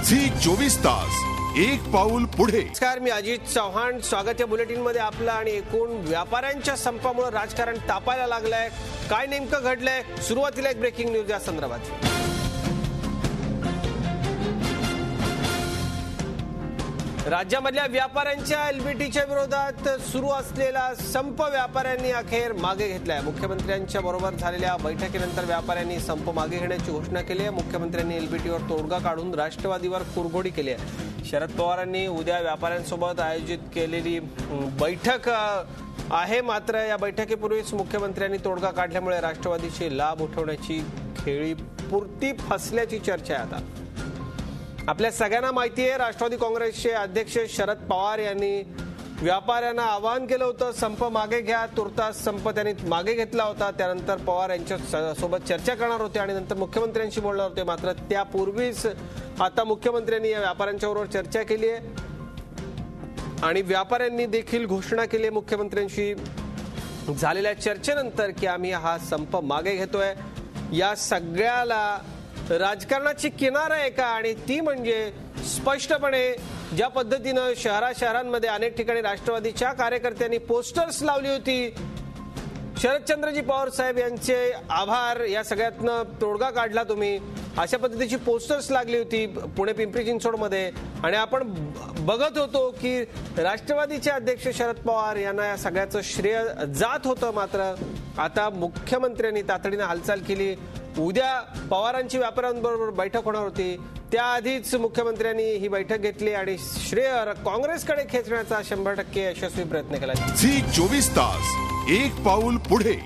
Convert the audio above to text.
Zee 24 तास एक पाऊल पुढे। नमस्कार, मी अजित चव्हाण. स्वागत या बुलेटिन मध्ये आपलं. आणि एकूण व्यापाऱ्यांच्या संपामुळे राजकारण तापायला लागलंय. काय नेमकं घडलंय? सुरुवातीला एक ब्रेकिंग न्यूज या संदर्भात. राज्यामधल्या व्यापाऱ्यांच्या एलबीटीच्या विरोधात सुरू असलेला संप व्यापाऱ्यांनी अखेर मागे घेतलाय. मुख्यमंत्र्यांच्या बरोबर झालेल्या बैठकीनंतर व्यापाऱ्यांनी संप मागे घेण्याची घोषणा केली आहे. मुख्यमंत्र्यांनी एलबीटीवर तोडगा काढून राष्ट्रवादीवर कुरघोडी केली आहे. शरद पवारांनी उद्या व्यापाऱ्यांसोबत आयोजित केलेली बैठक आहे. मात्र या बैठकीपूर्वीच मुख्यमंत्र्यांनी तोडगा काढल्यामुळे राष्ट्रवादीची लाभ उठवण्याची खेळी पुरती फसल्याची चर्चा आहे. आता आपल्या सगळ्यांना माहिती आहे, राष्ट्रवादी काँग्रेसचे अध्यक्ष शरद पवार यांनी व्यापाऱ्यांना आवाहन केलं होतं, संप मागे घ्या. तुर्तास संप त्यांनी मागे घेतला होता. त्यानंतर पवार यांच्या सोबत चर्चा करणार होते आणि नंतर मुख्यमंत्र्यांशी बोलणार होते. मात्र त्यापूर्वीच आता मुख्यमंत्र्यांनी या व्यापाऱ्यांच्या बरोबर चर्चा केली आहे आणि व्यापाऱ्यांनी देखील घोषणा केली आहे मुख्यमंत्र्यांशी झालेल्या चर्चेनंतर की आम्ही हा संप मागे घेतोय. या सगळ्याला राजकारणाची किनार आहे का? आणि ती म्हणजे स्पष्टपणे ज्या पद्धतीनं शहरांमध्ये अनेक ठिकाणी राष्ट्रवादीच्या कार्यकर्त्यांनी पोस्टर्स लावली होती, शरदचंद्रजी पवार साहेब यांचे आभार, या सगळ्यातनं तोडगा काढला तुम्ही, अशा पद्धतीची पोस्टर्स लागली होती पुणे पिंपरी चिंचवडमध्ये. आणि आपण बघत होतो की राष्ट्रवादीचे अध्यक्ष शरद पवार यांना या सगळ्याचं श्रेय जात होतं. मात्र आता मुख्यमंत्र्यांनी तातडीने हालचाल केली. उद्या पवारांची व्यापाऱ्यांबरोबर बैठक होणार होती. त्याआधीच मुख्यमंत्र्यांनी ही बैठक घेतली आणि श्रेय काँग्रेसकडे खेचण्याचा 100% यशस्वी प्रयत्न केला. झी 24 तास एक पाऊल पुढे.